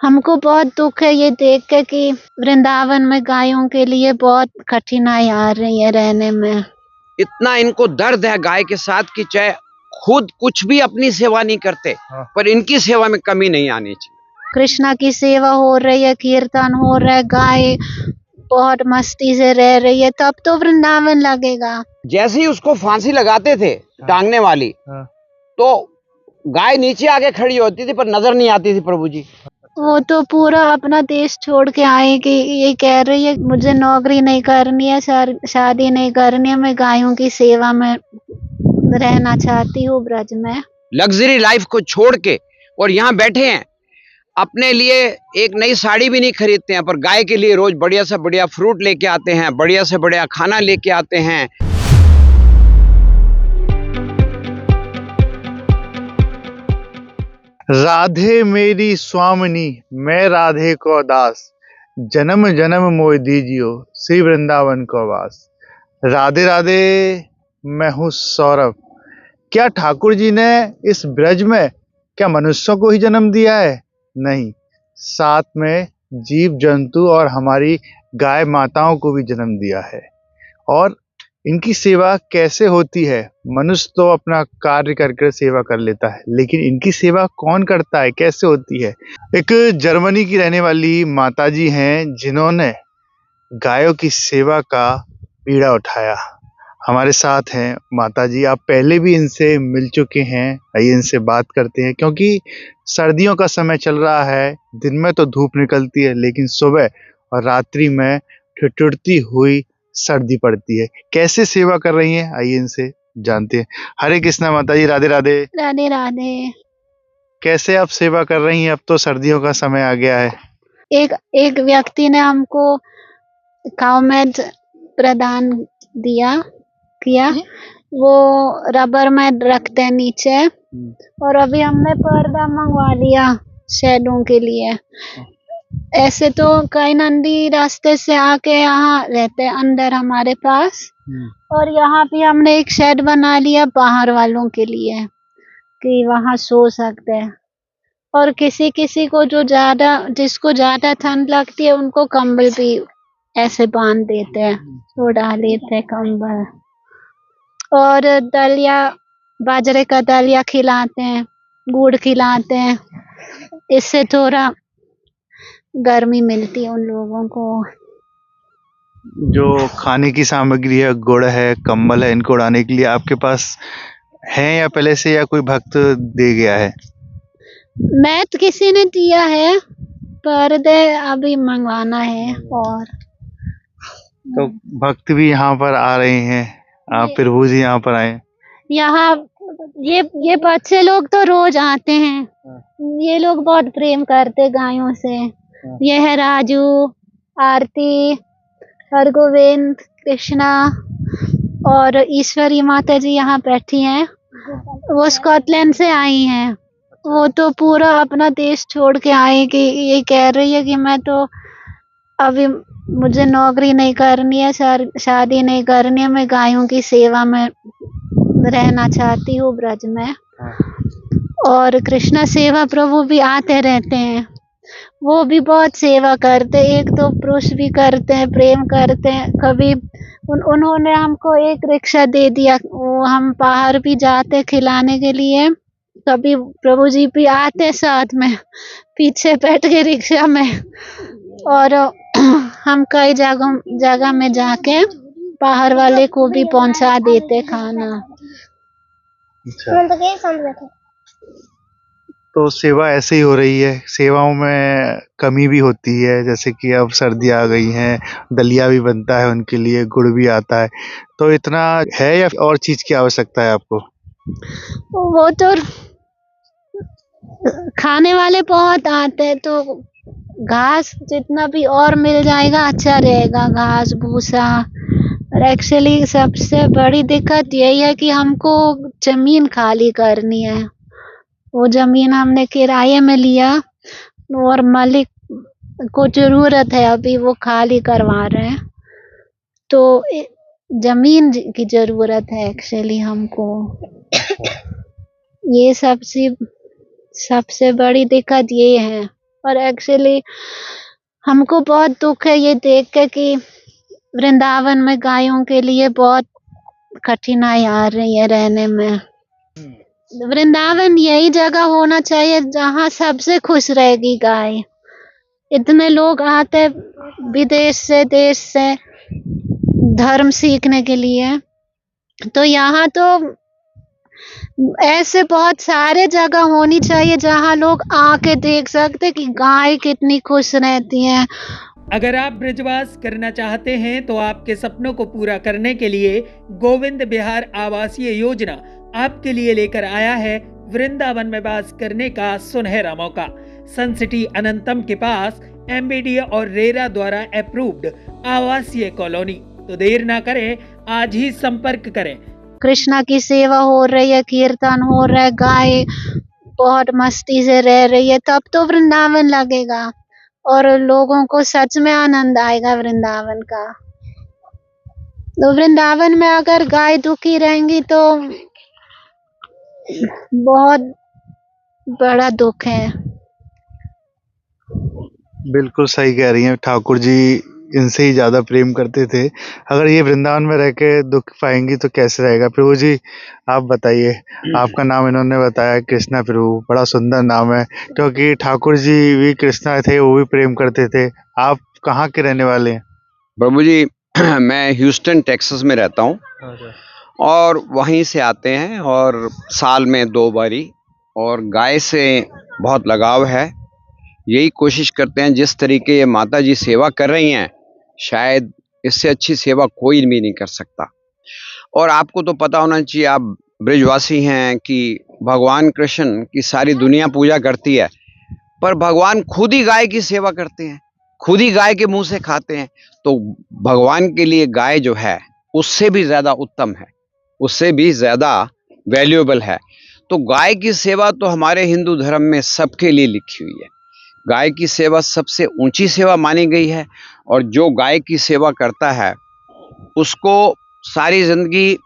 हमको बहुत दुख है ये देख के कि वृंदावन में गायों के लिए बहुत कठिनाई आ रही है रहने में। इतना इनको दर्द है गाय के साथ कि चाहे खुद कुछ भी अपनी सेवा नहीं करते, पर इनकी सेवा में कमी नहीं आनी चाहिए। कृष्णा की सेवा हो रही है, कीर्तन हो रहा है, गाय बहुत मस्ती से रह रही है, तब तो वृंदावन लगेगा। जैसे ही उसको फांसी लगाते थे टांगने वाली, तो गाय नीचे आके खड़ी होती थी पर नजर नहीं आती थी प्रभु जी। वो तो पूरा अपना देश छोड़ के आए कि ये कह रही है मुझे नौकरी नहीं करनी है, शादी नहीं करनी है, मैं गायों की सेवा में रहना चाहती हूँ ब्रज में। लग्जरी लाइफ को छोड़ के और यहाँ बैठे हैं, अपने लिए एक नई साड़ी भी नहीं खरीदते हैं, पर गाय के लिए रोज बढ़िया से बढ़िया फ्रूट लेके आते हैं, बढ़िया से बढ़िया खाना लेके आते हैं। राधे मेरी स्वामिनी, मैं राधे को दास, जन्म जन्म मोहि दीजियो, श्री वृंदावन को वास। राधे राधे, मैं हूँ सौरभ। क्या ठाकुर जी ने इस ब्रज में क्या मनुष्यों को ही जन्म दिया है? नहीं, साथ में जीव जंतु और हमारी गाय माताओं को भी जन्म दिया है। और इनकी सेवा कैसे होती है? मनुष्य तो अपना कार्य करके सेवा कर लेता है, लेकिन इनकी सेवा कौन करता है, कैसे होती है? एक जर्मनी की रहने वाली माताजी हैं जिन्होंने गायों की सेवा का बीड़ा उठाया। हमारे साथ हैं माताजी, आप पहले भी इनसे मिल चुके हैं। आइए इनसे बात करते हैं, क्योंकि सर्दियों का समय चल रहा है। दिन में तो धूप निकलती है, लेकिन सुबह और रात्रि में ठिठुरती हुई सर्दी पड़ती है। कैसे सेवा कर रही हैं, आइए इनसे जानते हैं। हरे कृष्णा माताजी, राधे राधे। राधे राधे। कैसे आप सेवा कर रही हैं? अब तो सर्दियों का समय आ गया है। एक व्यक्ति ने हमको काउमेट प्रदान किया, वो रबर में रखते हैं नीचे, और अभी हमने पर्दा मंगवा लिया शेडों के लिए। ऐसे तो कई नंदी रास्ते से आके यहाँ रहते हैं अंदर हमारे पास, और यहाँ भी हमने एक शेड बना लिया बाहर वालों के लिए कि वहाँ सो सकते हैं। और किसी को जिसको ज्यादा ठंड लगती है उनको कंबल भी ऐसे बांध देते हैं, सो डाल देते हैं कंबल। और दलिया, बाजरे का दलिया खिलाते हैं, गुड़ खिलाते हैं, इससे थोड़ा गर्मी मिलती है उन लोगों को। जो खाने की सामग्री है, गुड़ है, कंबल है, इनको उड़ाने के लिए आपके पास है या पहले से, या कोई भक्त दे गया है? मैं तो किसी ने दिया है, पर अभी मंगवाना है। और तो भक्त भी यहाँ पर आ रहे हैं, आप प्रभु जी यहाँ पर आए? यहाँ ये बच्चे लोग तो रोज आते हैं। ये लोग बहुत प्रेम करते गायों से। ये है राजू, आरती, हरगोविंद, कृष्णा और ईश्वरी माता जी यहाँ बैठी हैं। वो स्कॉटलैंड से आई हैं। वो तो पूरा अपना देश छोड़ के आए कि ये कह रही है कि मैं तो अभी मुझे नौकरी नहीं करनी है, शादी नहीं करनी है, मैं गायों की सेवा में रहना चाहती हूँ ब्रज में। और कृष्णा सेवा प्रभु भी आते रहते हैं, वो भी बहुत सेवा करते हैं। एक तो पुरुष भी करते हैं, प्रेम करते हैं। कभी उन्होंने हमको एक रिक्शा दे दिया, वो हम बाहर भी जाते खिलाने के लिए। कभी प्रभु जी भी आते साथ में, पीछे बैठ के रिक्शा में, और हम कई जगह में जाके बाहर वाले को भी पहुंचा देते खाना। तो सेवा ऐसे ही हो रही है। सेवाओं में कमी भी होती है, जैसे कि अब सर्दी आ गई हैं, दलिया भी बनता है उनके लिए, गुड़ भी आता है। तो इतना है या और चीज की आवश्यकता है आपको? वो तो खाने वाले बहुत आते हैं, तो घास जितना भी और मिल जाएगा अच्छा रहेगा, घास भूसा। और एक्चुअली सबसे बड़ी दिक्कत यही है कि हमको जमीन खाली करनी है। वो जमीन हमने किराए में लिया, और मालिक को जरूरत है, अभी वो खाली करवा रहे हैं, तो जमीन की जरूरत है एक्चुअली हमको। ये सबसे बड़ी दिक्कत ये है। और एक्चुअली हमको बहुत दुख है ये देख के कि वृंदावन में गायों के लिए बहुत कठिनाई आ रही है रहने में। वृंदावन यही जगह होना चाहिए जहाँ सबसे खुश रहेगी गाय। इतने लोग आते विदेश से, देश से धर्म सीखने के लिए, तो यहाँ तो ऐसे बहुत सारे जगह होनी चाहिए जहाँ लोग आके देख सकते कि गाय कितनी खुश रहती है। अगर आप ब्रजवास करना चाहते हैं तो आपके सपनों को पूरा करने के लिए गोविंद विहार आवासीय योजना आपके लिए लेकर आया है वृंदावन में वास करने का सुनहरा मौका। सन सिटी अनंतम के पास एमबीडी और रेरा द्वारा अप्रूव्ड आवासीय कॉलोनी। तो देर ना करें, आज ही संपर्क करें। कृष्णा की सेवा हो रही है, कीर्तन हो रहा है, गाय बहुत मस्ती से रह रही है, तब तो वृंदावन लगेगा और लोगों को सच में आनंद आएगा वृंदावन का। तो वृंदावन में अगर गाय दुखी रहेंगी तो बहुत बड़ा दुख है। बिल्कुल सही कह रही हैं। ठाकुर जी इनसे ही ज़्यादा प्रेम करते थे। अगर ये वृंदावन में रह के दुख पाएंगी तो कैसे रहेगा। प्रभु जी आप बताइए, आपका नाम इन्होंने बताया कृष्णा प्रभु, बड़ा सुंदर नाम है, क्योंकि ठाकुर जी भी कृष्णा थे, वो भी प्रेम करते थे। आप कहाँ के रहने वाले हैं? प्रभु जी मैं ह्यूस्टन टेक्सास में रहता हूँ और वहीं से आते हैं और साल में 2 बारी, और गाय से बहुत लगाव है। यही कोशिश करते हैं जिस तरीके ये माता जी सेवा कर रही हैं, शायद इससे अच्छी सेवा कोई भी नहीं कर सकता। और आपको तो पता होना चाहिए, आप ब्रजवासी हैं, कि भगवान कृष्ण की सारी दुनिया पूजा करती है, पर भगवान खुद ही गाय की सेवा करते हैं, खुद ही गाय के मुंह से खाते हैं। तो भगवान के लिए गाय जो है उससे भी ज़्यादा उत्तम है, उससे भी ज़्यादा वैल्यूएबल है। तो गाय की सेवा तो हमारे हिंदू धर्म में सबके लिए लिखी हुई है। गाय की सेवा सबसे ऊंची सेवा मानी गई है, और जो गाय की सेवा करता है उसको सारी जिंदगी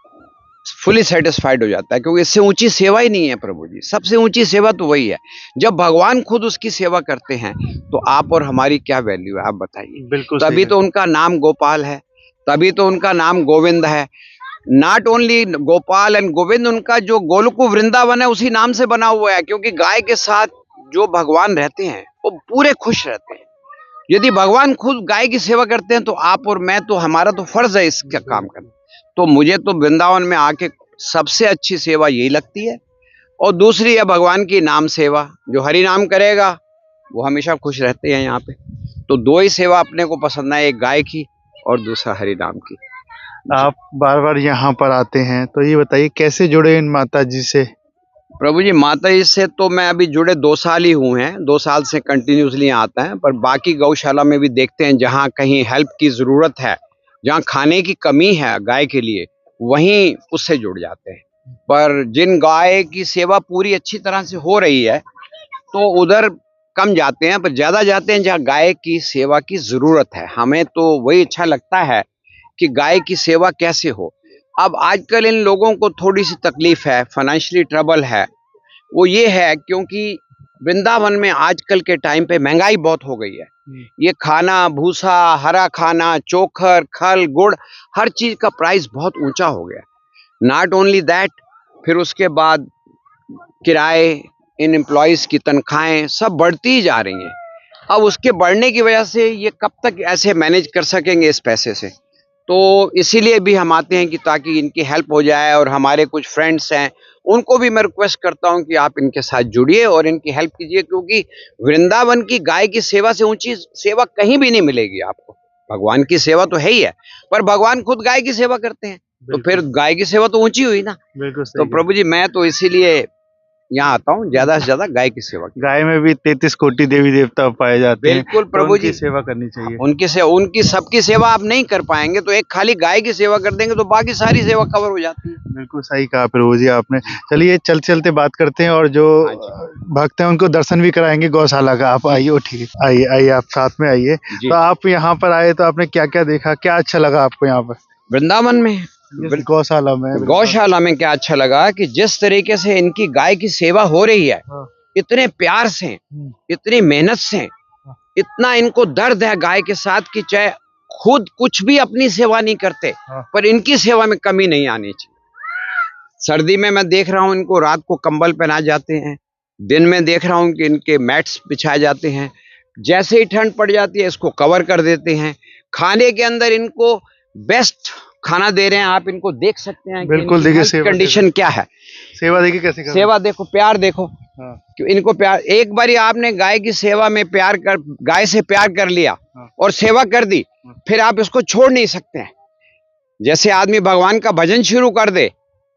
फुली सेटिस्फाइड हो जाता है, क्योंकि इससे ऊंची सेवा ही नहीं है प्रभु जी। सबसे ऊंची सेवा तो वही है। जब भगवान खुद उसकी सेवा करते हैं तो आप और हमारी क्या वैल्यू है, आप बताइए। बिल्कुल तभी तो उनका नाम गोपाल है, तभी तो उनका नाम गोविंद है। Not only Gopal and Govind, उनका जो गोलकु वृंदावन है उसी नाम से बना हुआ है, क्योंकि गाय के साथ जो भगवान रहते हैं वो पूरे खुश रहते हैं। यदि भगवान खुद गाय की सेवा करते हैं तो आप और मैं, तो हमारा तो फर्ज है इसका काम करना। तो मुझे तो वृंदावन में आके सबसे अच्छी सेवा यही लगती है। और दूसरी है भगवान की नाम सेवा, जो हरि नाम करेगा वो हमेशा खुश रहते हैं यहाँ पे। तो 2 ही सेवा अपने को पसंद है, एक गाय की और दूसरा हरि नाम की। आप बार बार यहाँ पर आते हैं, तो ये बताइए कैसे जुड़े इन माता जी से? प्रभु जी माता जी से तो मैं अभी जुड़े 2 साल ही हुए हैं, 2 साल से कंटिन्यूसली आता है। पर बाकी गौशाला में भी देखते हैं, जहाँ कहीं हेल्प की ज़रूरत है, जहाँ खाने की कमी है गाय के लिए, वहीं उससे जुड़ जाते हैं। पर जिन गाय की सेवा पूरी अच्छी तरह से हो रही है तो उधर कम जाते हैं, पर ज़्यादा जाते हैं जहाँ गाय की सेवा की ज़रूरत है। हमें तो वही अच्छा लगता है कि गाय की सेवा कैसे हो। अब आजकल इन लोगों को थोड़ी सी तकलीफ है, फाइनेंशियली ट्रबल है। वो ये है क्योंकि वृंदावन में आजकल के टाइम पे महंगाई बहुत हो गई है। ये खाना, भूसा, हरा खाना, चोखर, खल, गुड़, हर चीज का प्राइस बहुत ऊंचा हो गया। नॉट ओनली दैट, फिर उसके बाद किराए, इन एम्प्लॉयज की तनख्वाहें सब बढ़ती ही जा रही हैं। अब उसके बढ़ने की वजह से ये कब तक ऐसे मैनेज कर सकेंगे इस पैसे से। तो इसीलिए भी हम आते हैं कि ताकि इनकी हेल्प हो जाए। और हमारे कुछ फ्रेंड्स हैं, उनको भी मैं रिक्वेस्ट करता हूं कि आप इनके साथ जुड़िए और इनकी हेल्प कीजिए, क्योंकि वृंदावन की गाय की सेवा से ऊंची सेवा कहीं भी नहीं मिलेगी आपको। भगवान की सेवा तो है ही है, पर भगवान खुद गाय की सेवा करते हैं, तो फिर गाय की सेवा तो ऊंची हुई ना। तो प्रभु जी मैं तो इसीलिए यहाँ आता हूँ ज्यादा से ज्यादा गाय की सेवा। गाय में भी 33 कोटि देवी देवता पाए जाते हैं। बिल्कुल प्रभु जी, सेवा करनी चाहिए। उनकी सबकी सेवा आप नहीं कर पाएंगे, तो एक खाली गाय की सेवा कर देंगे तो बाकी सारी सेवा कवर हो जाती है। बिल्कुल सही कहा प्रभु जी आपने। चलिए चलते बात करते हैं, और जो भक्त हैं उनको दर्शन भी कराएंगे गौशाला का। आप आइए, ठीक है, आइए आप साथ में आइए। तो आप यहाँ पर आए तो आपने क्या क्या देखा, क्या अच्छा लगा आपको यहाँ पर वृंदावन में? गौशाला में क्या अच्छा लगा कि जिस तरीके से इनकी गाय की सेवा हो रही है, इतने प्यार से, इतनी मेहनत से, इतना इनको दर्द है गाय के साथ कि चाहे खुद कुछ भी अपनी सेवा नहीं करते, पर इनकी सेवा में कमी नहीं आनी चाहिए। सर्दी में मैं देख रहा हूँ इनको रात को कंबल पहनाए जाते हैं, दिन में देख रहा हूँ कि इनके मैट्स बिछाए जाते हैं, जैसे ही ठंड पड़ जाती है इसको कवर कर देते हैं। खाने के अंदर इनको बेस्ट खाना दे रहे हैं, आप इनको देख सकते हैं। बिल्कुल, देखिए कंडीशन क्या है, सेवा देखिए कैसे कर सेवा देखो, प्यार देखो। कि इनको प्यार, एक बारी आपने गाय की सेवा में गाय से प्यार कर लिया और सेवा कर दी, फिर आप इसको छोड़ नहीं सकते हैं। जैसे आदमी भगवान का भजन शुरू कर दे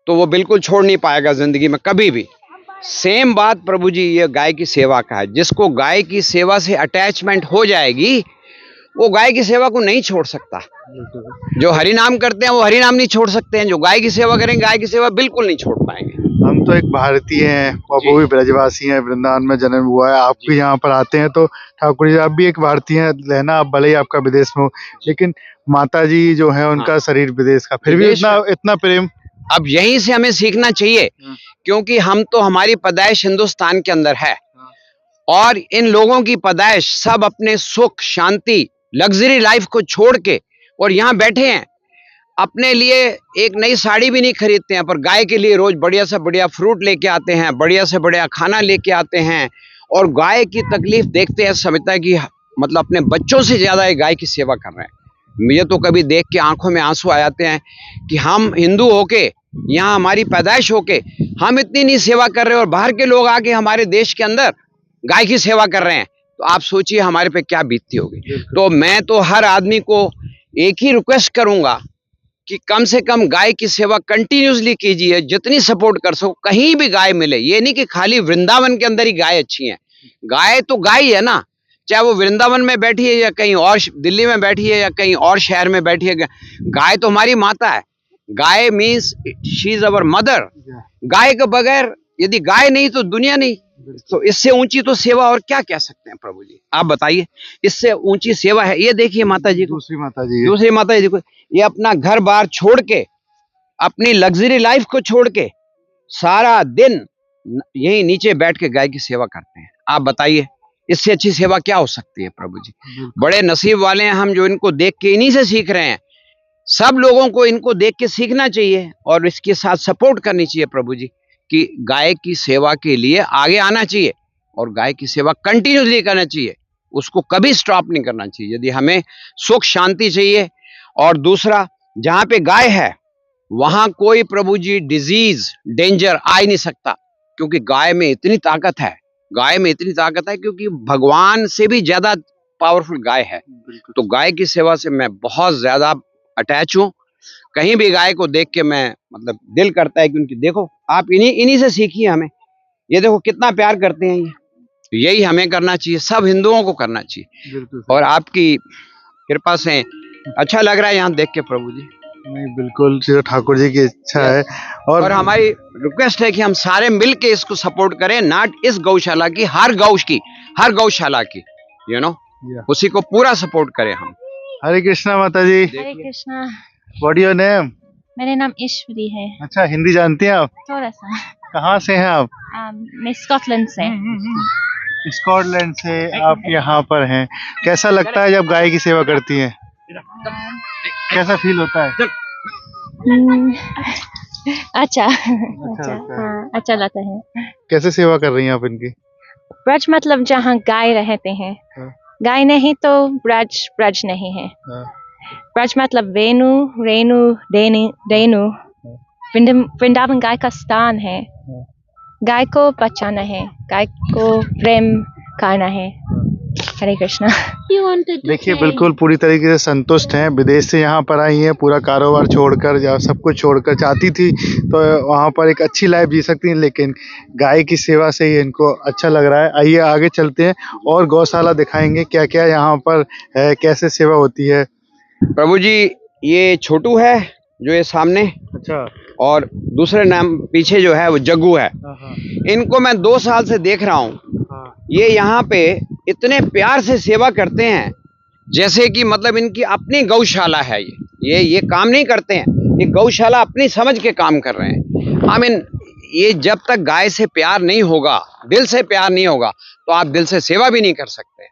तो वो बिल्कुल छोड़ नहीं पाएगा जिंदगी में कभी भी। सेम बात प्रभु जी ये गाय की सेवा का है। जिसको गाय की सेवा से अटैचमेंट हो जाएगी वो गाय की सेवा को नहीं छोड़ सकता। जो हरि नाम करते हैं वो हरि नाम नहीं छोड़ सकते हैं, जो गाय की सेवा करेंगे गाय की सेवा बिल्कुल नहीं छोड़ पाएंगे। हम तो एक भारतीय हैं और वो भी ब्रजवासी हैं, वृंदावन में जन्म हुआ है। आप भी यहाँ पर आते हैं तो ठाकुर जी आप भी एक भारतीय हैं, रहना आप भले ही आपका विदेश में हो, लेकिन माता जी जो है उनका शरीर विदेश का, फिर भी इतना प्रेम। अब यहीं से हमें सीखना चाहिए, क्योंकि हम तो, हमारी पैदाइश हिंदुस्तान के अंदर है और इन लोगों की पैदाइश सब अपने सुख शांति लग्जरी लाइफ को छोड़ के और यहाँ बैठे हैं। अपने लिए एक नई साड़ी भी नहीं खरीदते हैं, पर गाय के लिए रोज बढ़िया से बढ़िया फ्रूट लेके आते हैं, बढ़िया से बढ़िया खाना लेके आते हैं और गाय की तकलीफ देखते हैं, समझता है कि मतलब अपने बच्चों से ज्यादा ये गाय की सेवा कर रहे हैं। मुझे तो कभी देख के आंखों में आंसू आ जाते हैं कि हम हिंदू होके, यहाँ हमारी पैदाइश होके हम इतनी नहीं सेवा कर रहे और बाहर के लोग आके हमारे देश के अंदर गाय की सेवा कर रहे हैं, तो आप सोचिए हमारे पे क्या बीतती होगी। तो मैं तो हर आदमी को एक ही रिक्वेस्ट करूंगा कि कम से कम गाय की सेवा कंटिन्यूसली कीजिए, जितनी सपोर्ट कर सको। कहीं भी गाय मिले, ये नहीं कि खाली वृंदावन के अंदर ही गाय अच्छी है। गाय तो गाय है ना, चाहे वो वृंदावन में बैठी है या कहीं और दिल्ली में बैठी है या कहीं और शहर में बैठी है, गाय तो हमारी माता है। गाय means she is our mother. गाय के बगैर यदि गाय नहीं तो दुनिया नहीं। तो इससे ऊंची तो सेवा और क्या कह सकते हैं प्रभु जी, आप बताइए। इससे ऊंची सेवा है। ये देखिए माता जी को, दूसरी माता जी को, ये अपना घर बार छोड़ के, अपनी लग्जरी लाइफ को छोड़ के सारा दिन यही नीचे बैठ के गाय की सेवा करते हैं। आप बताइए इससे अच्छी सेवा क्या हो सकती है प्रभु जी। बड़े नसीब वाले हैं हम जो इनको देख के, इन्हीं से सीख रहे हैं। सब लोगों को इनको देख के सीखना चाहिए और इसके साथ सपोर्ट करनी चाहिए प्रभु जी, कि गाय की सेवा के लिए आगे आना चाहिए और गाय की सेवा कंटिन्यूसली करना चाहिए, उसको कभी स्टॉप नहीं करना चाहिए। यदि हमें सुख शांति चाहिए, और दूसरा जहां पे गाय है वहां कोई प्रभु जी डिजीज डेंजर आ ही नहीं सकता, क्योंकि गाय में इतनी ताकत है। गाय में इतनी ताकत है क्योंकि भगवान से भी ज्यादा पावरफुल गाय है। तो गाय की सेवा से मैं बहुत ज्यादा अटैच हूँ। कहीं भी गाय को देख के मैं मतलब दिल करता है कि उनकी, देखो आप इन्हीं से सीखिए हमें। ये देखो कितना प्यार करते हैं ये। यही हमें करना चाहिए, सब हिंदुओं को करना चाहिए। और आपकी कृपा से अच्छा लग रहा है यहाँ देख के प्रभु जी। नहीं बिल्कुल, ठाकुर जी की इच्छा है और हमारी रिक्वेस्ट है कि हम सारे मिल के इसको सपोर्ट करें, नॉट इस गौशाला की, हर गौशाला की, यू नो, उसी को पूरा सपोर्ट करें हम। हरे कृष्णा माता जी। Hare Krishna. What your name? मेरा नाम ईश्वरी है। अच्छा, हिंदी जानती हैं आप? थोड़ा सा। कहाँ से हैं आप? मैं स्कॉटलैंड से। स्कॉटलैंड से आप यहाँ पर हैं। कैसा लगता है जब गाय की सेवा करती हैं? कैसा फील होता है? अच्छा हाँ, अच्छा लगता है। कैसे सेवा कर रही हैं आप इनकी? ब्रज मतलब जहाँ गाय रहते हैं। गाय नहीं तो ब्रज नहीं है। ब्रज मतलब वेणु, रेणु, रेणु। वृंदावन गाय का स्थान है। गाय को बचाना है, गाय को प्रेम करना है। हरे कृष्णा। देखिए बिल्कुल पूरी तरीके से संतुष्ट हैं। विदेश से यहाँ पर आई हैं, पूरा कारोबार छोड़कर या सब कुछ छोड़कर, चाहती थी तो वहाँ पर एक अच्छी लाइफ जी सकती हैं, लेकिन गाय की सेवा से ही इनको अच्छा लग रहा है। आइए आगे चलते हैं और गौशाला दिखाएंगे क्या क्या यहाँ पर है, कैसे सेवा होती है। प्रभु जी ये छोटू है जो ये सामने, अच्छा, और दूसरे नाम पीछे जो है वो जग्गू है। इनको मैं 2 साल से देख रहा हूँ। ये यहाँ पे इतने प्यार से सेवा करते हैं जैसे कि मतलब इनकी अपनी गौशाला है। ये काम नहीं करते हैं, ये गौशाला अपनी समझ के काम कर रहे हैं। आई मीन ये जब तक गाय से प्यार नहीं होगा, दिल से प्यार नहीं होगा, तो आप दिल से सेवा भी नहीं कर सकते।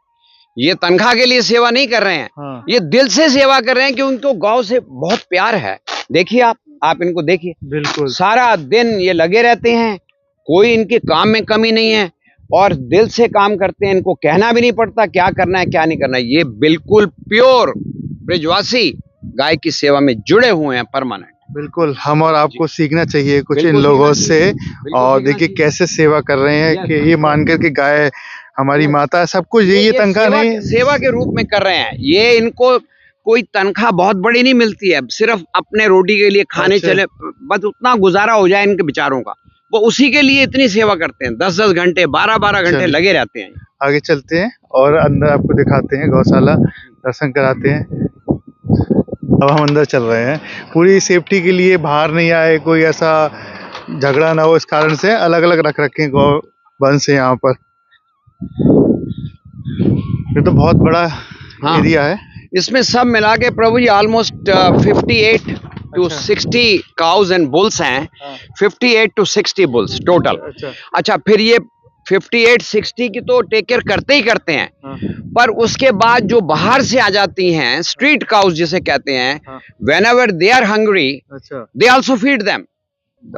ये तनख्वाह के लिए सेवा नहीं कर रहे हैं, हाँ। ये दिल से सेवा कर रहे हैं कि उनको गौ से बहुत प्यार है। देखिए आप इनको देखिए, बिल्कुल सारा दिन ये लगे रहते हैं, कोई इनके काम में कमी नहीं है और दिल से काम करते हैं। इनको कहना भी नहीं पड़ता क्या करना है क्या नहीं करना है। ये बिल्कुल प्योर ब्रिजवासी गाय की सेवा में जुड़े हुए हैं परमानेंट। बिल्कुल, हम और आपको सीखना चाहिए कुछ इन बिल्कुल लोगों सीखना से। बिल्कुल और सीखना देखिए चाहिए। कैसे सेवा कर रहे हैं कि ये मानकर कि गाय हमारी माता है, सब कुछ ये तनख्वाह सेवा, नहीं। सेवा के रूप में कर रहे हैं। ये इनको कोई तनख्वाह बहुत बड़ी नहीं मिलती है, सिर्फ अपने रोटी के लिए खाने अच्छा। चले, बस उतना गुजारा हो जाए इनके बेचारों का, वो उसी के लिए इतनी सेवा करते हैं। 10-10 घंटे 12-12 घंटे चलिए। लगे रहते हैं। आगे चलते हैं और अंदर आपको दिखाते हैं गौशाला, दर्शन कराते हैं। अब हम अंदर चल रहे हैं, पूरी सेफ्टी के लिए बाहर नहीं आए, कोई ऐसा झगड़ा ना हो, इस कारण से अलग अलग रख रखे हैं गौ वंश यहाँ पर। ये तो बहुत बड़ा हाँ। एरिया है। इसमें सब मिला के प्रभु जी ऑलमोस्ट 58 to अच्छा। 60 काउज एंड बुल्स हैं। हाँ। 58 to 60 बुल्स टोटल। अच्छा। अच्छा, फिर ये 58-60 की तो टेक केयर करते ही करते हैं, हाँ। पर उसके बाद जो बाहर से आ जाती हैं स्ट्रीट काउज जिसे कहते हैं, हाँ। whenever they are hungry अच्छा। they also feed them.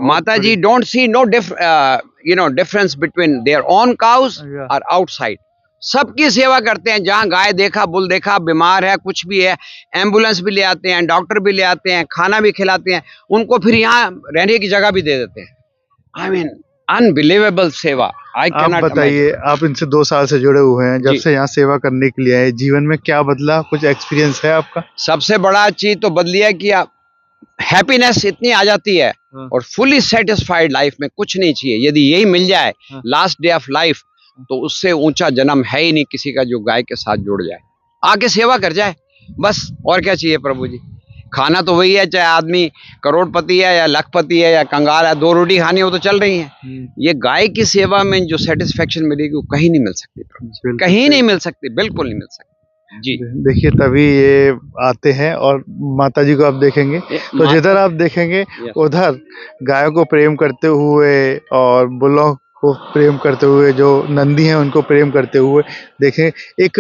माता जी don't see no difference between their own cows Yeah. or outside. सबकी सेवा करते हैं। जहाँ गाय देखा, बुल देखा, बीमार है, कुछ भी है, एम्बुलेंस भी ले आते हैं, डॉक्टर भी ले आते हैं, खाना भी खिलाते हैं, उनको फिर यहाँ रहने की जगह भी दे देते हैं। आई मीन अनबिलीवेबल सेवा। आई आप कैनॉट बताइए, आप इनसे 2 साल से जुड़े हुए हैं, जब जी। से यहाँ सेवा करने के लिए आए, जीवन में क्या बदला, कुछ एक्सपीरियंस है आपका? सबसे बड़ा चीज तो बदली है कि हैप्पीनेस इतनी आ जाती है हाँ। और फुली सेटिस्फाइड लाइफ में कुछ नहीं चाहिए। यदि यही मिल जाए हाँ। लास्ट डे ऑफ लाइफ, तो उससे ऊंचा जन्म है ही नहीं किसी का जो गाय के साथ जुड़ जाए, आके सेवा कर जाए, बस। और क्या चाहिए प्रभु जी? खाना तो वही है, चाहे आदमी करोड़पति है या लखपति है या कंगाल है, 2 रोटी खानी हो तो चल रही है। ये गाय की सेवा में जो सेटिस्फेक्शन मिलेगी वो कहीं नहीं मिल सकती प्रभु जी, बिल्कुल कहीं सही। नहीं मिल सकती, बिल्कुल नहीं मिल सकती जी। देखिए तभी ये आते हैं। और माता जी को आप देखेंगे तो जिधर आप देखेंगे उधर गायों को प्रेम करते हुए और बुलों को प्रेम करते हुए, जो नंदी हैं उनको प्रेम करते हुए देखें, एक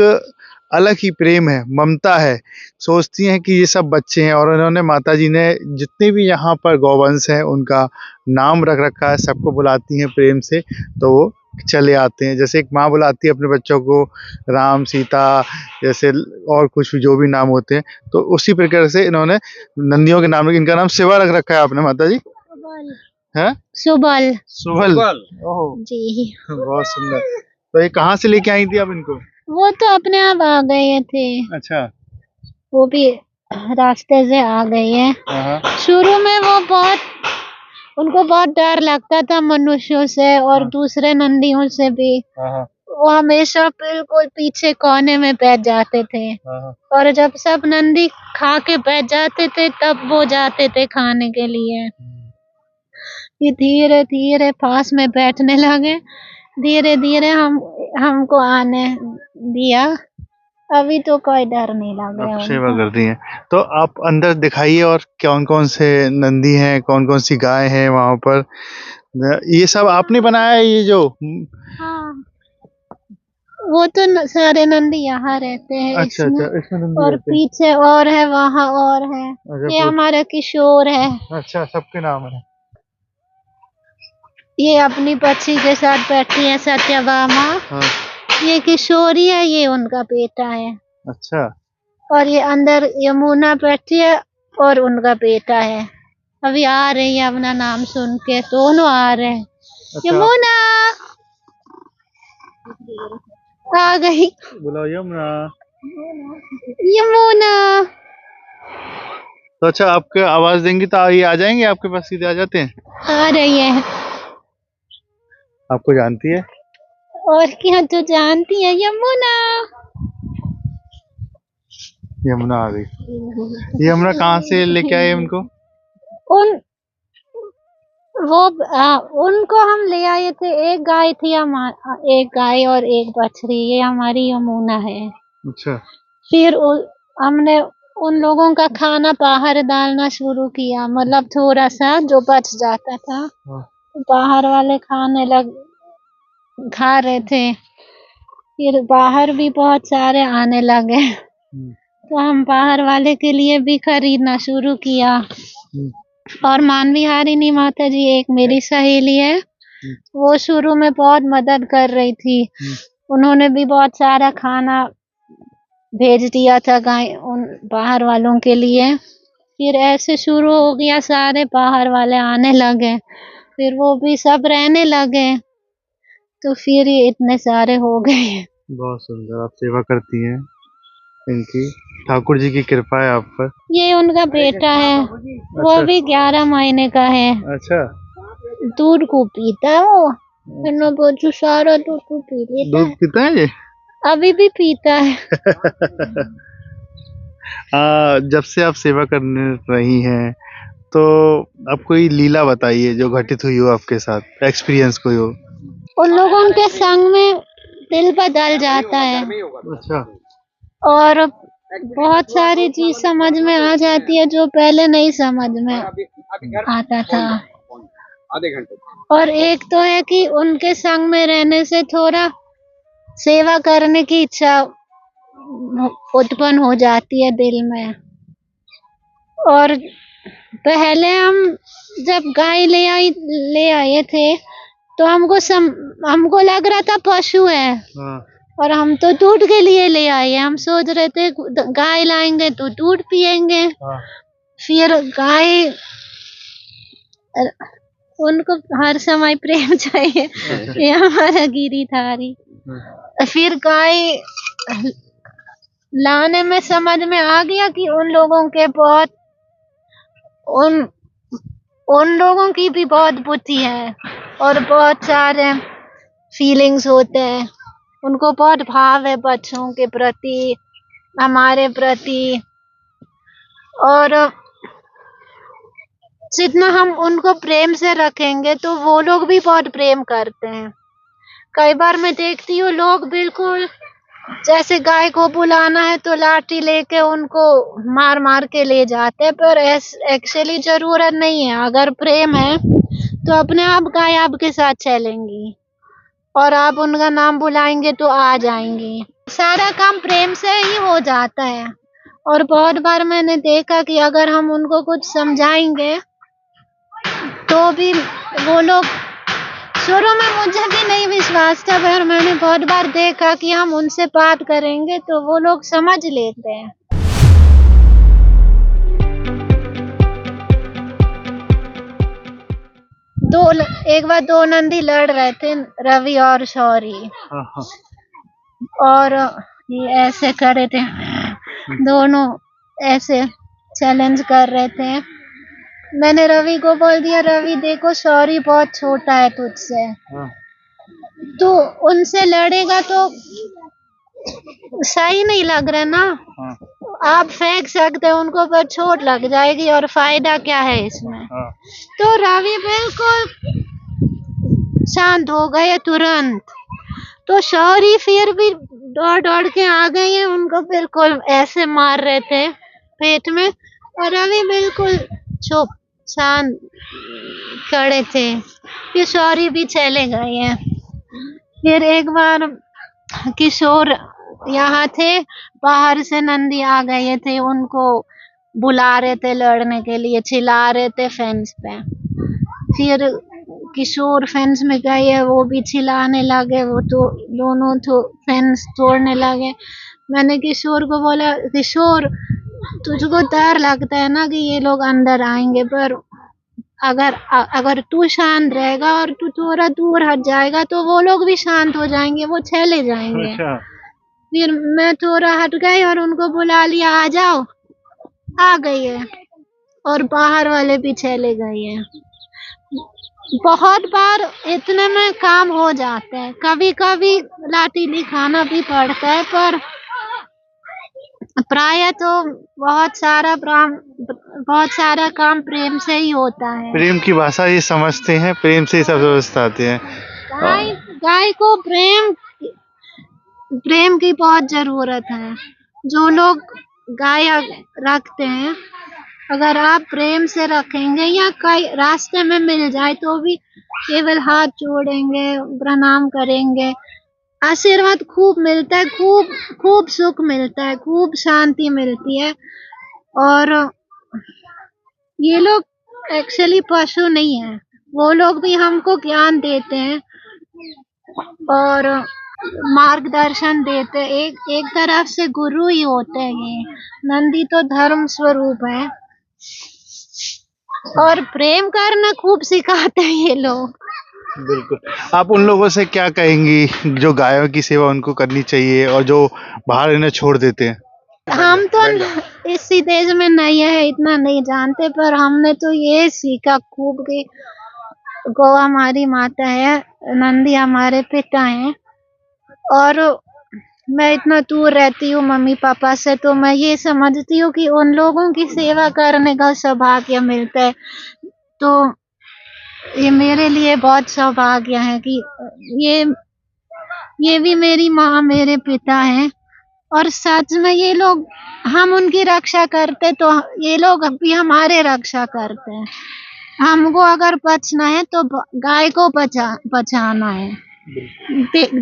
अलग ही प्रेम है, ममता है। सोचती हैं कि ये सब बच्चे हैं, और उन्होंने माता जी ने जितने भी यहाँ पर गौवंश हैं उनका नाम रख रखा है, सबको बुलाती हैं प्रेम से, तो वो चले आते हैं। जैसे एक माँ बुलाती है अपने बच्चों को राम, सीता, जैसे और कुछ भी जो भी नाम होते हैं, तो उसी प्रकार से इन्होंने नंदियों के नाम, इनका नाम सेवा रख रखा है आपने माता जी, है सुबल सुबल। ओह, जी। बहुत सुंदर। तो ये कहाँ से लेके आई थी आप इनको? वो तो अपने आप आ गए थे, अच्छा। वो भी रास्ते से आ गई है। हाँ। शुरू में उनको बहुत डर लगता था मनुष्यों से और हाँ। दूसरे नंदियों से भी। हाँ। वो हमेशा बिल्कुल पीछे कोने में बैठ जाते थे, हाँ। और जब सब नंदी खा के बैठ जाते थे तब वो जाते थे खाने के लिए। ये धीरे धीरे पास में बैठने लगे, धीरे धीरे हमको आने दिया। अभी तो कोई डर नहीं लग रहा आप है सेवा उनको। करती हैं, तो आप अंदर दिखाइए और कौन कौन से नंदी हैं, कौन कौन सी गाय हैं वहाँ पर। ये सब आपने बनाया है, ये जो? हाँ, वो तो सारे नंदी यहाँ रहते हैं। अच्छा इसमें अच्छा, इसमें नंदी और रहते हैं। पीछे और है, वहाँ और है। अच्छा, ये हमारा किशोर है, अच्छा, सबके नाम है। ये अपनी बच्ची के साथ बैठी है सत्यभामा। हाँ। ये किशोरी है, ये उनका बेटा है। अच्छा। और ये अंदर यमुना बैठी है और उनका बेटा है। अभी आ रही है, अपना नाम सुन के दोनों आ रहे हैं। अच्छा, यमुना आ गई, बुलाओ यमुना। यमुना। तो अच्छा, आपके आवाज देंगी तो ये आ जाएंगे आपके पास, सीधे आ जाते हैं? आ रही है। आपको जानती है? और क्या, तो जानती है यमुना। यमुना आ गई। यमुना कहाँ से लेके आए उनको? उनको हम ले आए थे। एक गाय थी, एक गाय और एक बछड़ी, ये हमारी यमुना है। अच्छा। फिर हमने उन लोगों का खाना बाहर डालना शुरू किया, मतलब थोड़ा सा जो बच जाता था हाँ। बाहर वाले खा रहे थे। फिर बाहर भी बहुत सारे आने लगे, तो हम बाहर वाले के लिए भी खरीदना शुरू किया। और मानविहारिणी माता जी एक मेरी सहेली है, वो शुरू में बहुत मदद कर रही थी। उन्होंने भी बहुत सारा खाना भेज दिया था उन बाहर वालों के लिए। फिर ऐसे शुरू हो गया, सारे बाहर वाले आने लगे, फिर वो भी सब रहने लगे, तो फिर ये इतने सारे हो गए। बहुत सुंदर, आप सेवा करती हैं इनकी, ठाकुर जी की कृपा है आप पर। ये उनका बेटा है, वो भी 11 महीने का है। अच्छा, दूध को पीता है वो, फिर मैं बोलूं सारा दूध को पी लेता दूध है, पीता है ये? अभी भी पीता है। जब से आप सेवा करने रही हैं, तो आप कोई लीला बताइए जो घटित हुई हो आपके साथ, एक्सपीरियंस कोई हो। उन लोगों के संग में दिल बदल जाता है, अच्छा, और बहुत सारी चीज समझ में आ जाती है जो पहले नहीं समझ में आता था। आधे घंटे। और एक तो है कि उनके संग में रहने से थोड़ा सेवा करने की इच्छा उत्पन्न हो जाती है दिल में। और पहले हम जब गाय ले आए थे, तो हमको लग रहा था पशु है, हाँ, और हम तो दूध के लिए ले आए। हम सोच रहे थे गाय लाएंगे तो दूध पिएंगे। हाँ, फिर गाय, उनको हर समय प्रेम चाहिए, ये हमारा गिरिधारी। फिर गाय लाने में समझ में आ गया कि उन लोगों की भी बहुत बुद्धि है, और बहुत सारे फीलिंग्स होते हैं। उनको बहुत भाव है बच्चों के प्रति, हमारे प्रति, और जितना हम उनको प्रेम से रखेंगे तो वो लोग भी बहुत प्रेम करते हैं। कई बार मैं देखती हूँ लोग बिल्कुल जैसे गाय को बुलाना है तो लाठी लेके उनको मार मार के ले जाते हैं, पर एक्चुअली जरूरत नहीं है। अगर प्रेम है तो अपने आप गाय आपके साथ चलेंगी, और आप उनका नाम बुलाएंगे तो आ जाएंगी। सारा काम प्रेम से ही हो जाता है। और बहुत बार मैंने देखा कि अगर हम उनको कुछ समझाएंगे तो भी वो लोग, शुरू में मुझे भी नहीं विश्वास था, पर मैंने बहुत बार देखा कि हम उनसे बात करेंगे तो वो लोग समझ लेते हैं। एक बार दो नंदी लड़ रहे थे, रवि और शौरी, हाँ, हाँ, और ये ऐसे खड़े थे, दोनों ऐसे चैलेंज कर रहे थे। मैंने रवि को बोल दिया, रवि देखो शौरी बहुत छोटा है तुझसे, हाँ, तो उनसे लड़ेगा तो सही नहीं लग रहा ना। हाँ, आप फेंक सकते हो उनको, पर चोट लग जाएगी, और फायदा क्या है इसमें। हाँ, तो रवि बिल्कुल शांत हो गए तुरंत। तो शौरी फिर भी दौड़ दौड़ के आ गई है, उनको बिल्कुल ऐसे मार रहे थे पेट में, और रवि बिल्कुल चुप शांत खड़े थे। फिर शौरी भी चले गए हैं। फिर एक बार किशोर यहाँ थे, बाहर से नंदी आ गए थे, उनको बुला रहे थे लड़ने के लिए, चिल्ला रहे थे फेंस पे। फिर किशोर फेंस में गए, वो भी चिल्लाने लगे, वो तो दोनों तो फेंस तोड़ने लगे। मैंने किशोर को बोला, किशोर तुझको डर लगता है ना कि ये लोग अंदर आएंगे, पर अगर तू शांत रहेगा और तू थोड़ा दूर हट जाएगा तो वो लोग भी शांत हो जाएंगे, वो चले जाएंगे। अच्छा, फिर मैं थोड़ा हट गई और उनको बुला लिया, आ जाओ, आ गई है, और बाहर वाले भी चले गए हैं। बहुत बार इतने में काम हो जाते हैं, कभी कभी लाठी दिखाना भी पड़ता है, पर प्राय तो बहुत सारा काम प्रेम से ही होता है। प्रेम की भाषा ये समझते हैं, प्रेम से ही सब समझते हैं। गाय को प्रेम की बहुत जरूरत है। जो लोग गाय रखते हैं अगर आप प्रेम से रखेंगे या कई रास्ते में मिल जाए तो भी केवल हाथ जोड़ेंगे, प्रणाम करेंगे, आशीर्वाद खूब मिलता है, खूब खूब सुख मिलता है, खूब शांति मिलती है। और ये लोग एक्चुअली पशु नहीं है, वो लोग भी हमको ज्ञान देते हैं और मार्गदर्शन देते हैं। एक तरफ से गुरु ही होते हैं ये। नंदी तो धर्म स्वरूप है और प्रेम करना खूब सिखाते हैं ये लोग। बिल्कुल। आप उन लोगों से क्या कहेंगी जो गायों की सेवा उनको करनी चाहिए और जो बाहर इन्हें छोड़ देते हैं? हम तो इसी देश में नहीं है, इतना नहीं जानते, पर हमने तो ये सीखा खूब कि गौ हमारी माता है, नंदी हमारे पिता हैं। और मैं इतना दूर रहती हूँ मम्मी पापा से, तो मैं ये समझती हूँ कि उन लोगों की सेवा करने का सौभाग्य मिलता है। तो ये मेरे लिए बहुत सौभाग्य है कि ये भी मेरी माँ, मेरे पिता हैं। और सच में ये लोग, हम उनकी रक्षा करते तो ये लोग भी हमारे रक्षा करते हैं। हमको अगर बचना है तो गाय को बचाना है,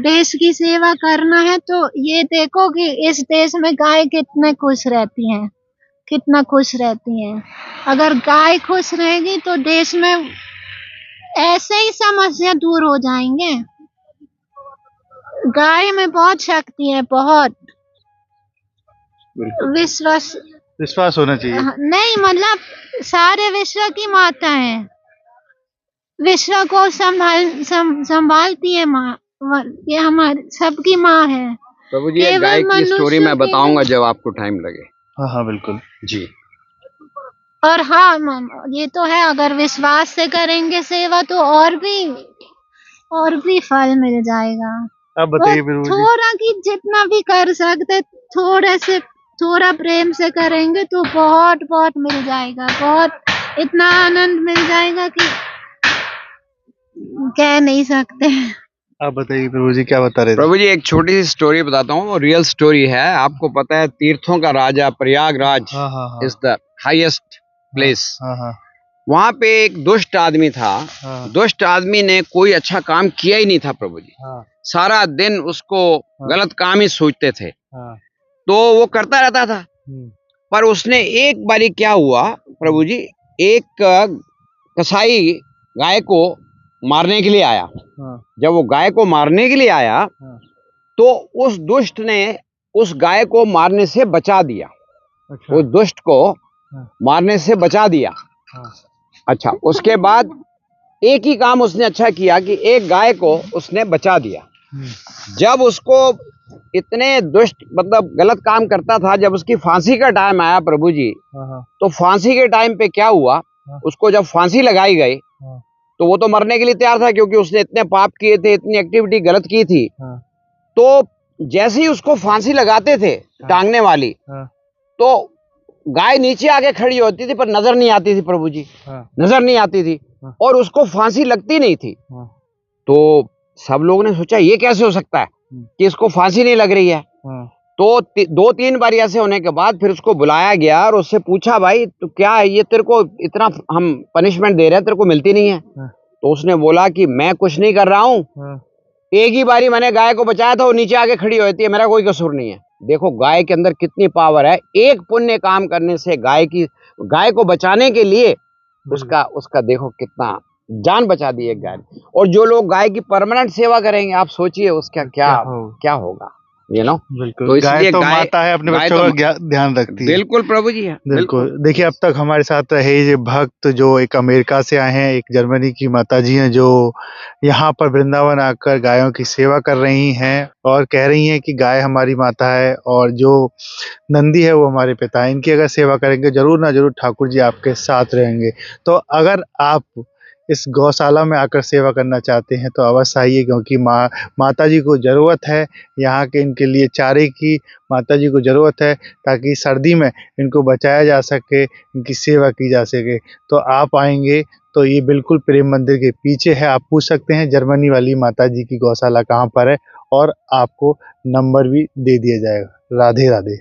देश की सेवा करना है। तो ये देखो कि इस देश में गाय कितने खुश रहती हैं, कितना खुश रहती हैं। अगर गाय खुश रहेगी तो देश में ऐसे ही समस्या दूर हो जाएंगे। गाय में बहुत शक्ति है, बहुत विश्वास होना चाहिए। नहीं, मतलब सारे विश्व की माता है, विश्व को संभालती है माँ, ये हमारी सबकी माँ है। प्रभु जी, एक गाय की स्टोरी मैं बताऊंगा जब आपको टाइम लगे। हाँ हाँ बिल्कुल जी। और हाँ ये तो है, अगर विश्वास से करेंगे सेवा तो और भी फल मिल जाएगा। अब बताइए प्रभु जी। थोड़ा कि जितना भी कर सकते, थोड़ा प्रेम से करेंगे तो बहुत बहुत मिल जाएगा, बहुत इतना आनंद मिल जाएगा कि कह नहीं सकते। आप बताइए प्रभु जी, क्या बता रहे थे? प्रभु जी, एक छोटी सी स्टोरी बताता हूँ, रियल स्टोरी है। आपको पता है तीर्थों का राजा Prayagraj is the highest place. वहाँ पे एक दुष्ट आदमी था। दुष्ट आदमी ने कोई अच्छा काम किया ही नहीं था प्रभु जी। सारा दिन उसको गलत काम ही सोचते थे, तो वो करता रहता था। पर उसने एक बारी क्या हुआ प्रभु जी, एक कसाई गाय को मारने के लिए आया। जब वो गाय को मारने के लिए आया तो उस दुष्ट ने उस गाय को मारने से बचा दिया। उस दुष्ट को मारने से बचा दिया। अच्छा, उसके बाद एक ही काम उसने अच्छा किया कि एक गाय को उसने बचा दिया। जब उसको इतने दुष्ट मतलब गलत काम करता था, जब उसकी फांसी का टाइम आया प्रभु जी, तो फांसी के टाइम पे क्या हुआ, उसको जब फांसी लगाई गई तो वो तो मरने के लिए तैयार था, क्योंकि उसने इतने पाप किए थे, इतनी एक्टिविटी गलत की थी। तो जैसे ही उसको फांसी लगाते थे टांगने वाली, तो गाय नीचे आके खड़ी होती थी पर नजर नहीं आती थी प्रभु जी, नजर नहीं आती थी, और उसको फांसी लगती नहीं थी। तो सब लोगों ने सोचा ये कैसे हो सकता है कि इसको फांसी नहीं लग रही है। तो 2-3 बार ऐसे होने के बाद फिर उसको बुलाया गया और उससे पूछा, भाई तो क्या है ये, तेरे को इतना हम पनिशमेंट दे रहे हैं, तेरे को मिलती नहीं है? तो उसने बोला कि मैं कुछ नहीं कर रहा हूँ, एक ही बारी मैंने गाय को बचाया था, वो नीचे आके खड़ी होती है, मेरा कोई कसूर नहीं है। देखो गाय के अंदर कितनी पावर है। एक पुण्य काम करने से गाय को बचाने के लिए उसका देखो कितना जान बचा दी एक गाय। और जो लोग गाय की परमानेंट सेवा करेंगे, आप सोचिए उसका क्या होगा, यू नो। बिल्कुल, तो इसलिए गाय तो माता है, अपने बच्चों का ध्यान रखती है। बिल्कुल प्रभु जी, बिल्कुल। देखिए, अब तक हमारे साथ रहे ये भक्त जो एक अमेरिका से आए हैं, एक जर्मनी की माता जी हैं जो यहाँ पर वृंदावन आकर गायों की सेवा कर रही हैं और कह रही हैं कि गाय हमारी माता है और जो नंदी है वो हमारे पिता है। इनकी अगर सेवा करेंगे जरूर ना जरूर ठाकुर जी आपके साथ रहेंगे। तो अगर आप इस गौशाला में आकर सेवा करना चाहते हैं तो अवश्य आइए, क्योंकि माता जी को ज़रूरत है, यहाँ के इनके लिए चारे की माता जी को ज़रूरत है, ताकि सर्दी में इनको बचाया जा सके, इनकी सेवा की जा सके। तो आप आएंगे तो ये बिल्कुल प्रेम मंदिर के पीछे है। आप पूछ सकते हैं जर्मनी वाली माता जी की गौशाला कहाँ पर है, और आपको नंबर भी दे दिया जाएगा। राधे राधे।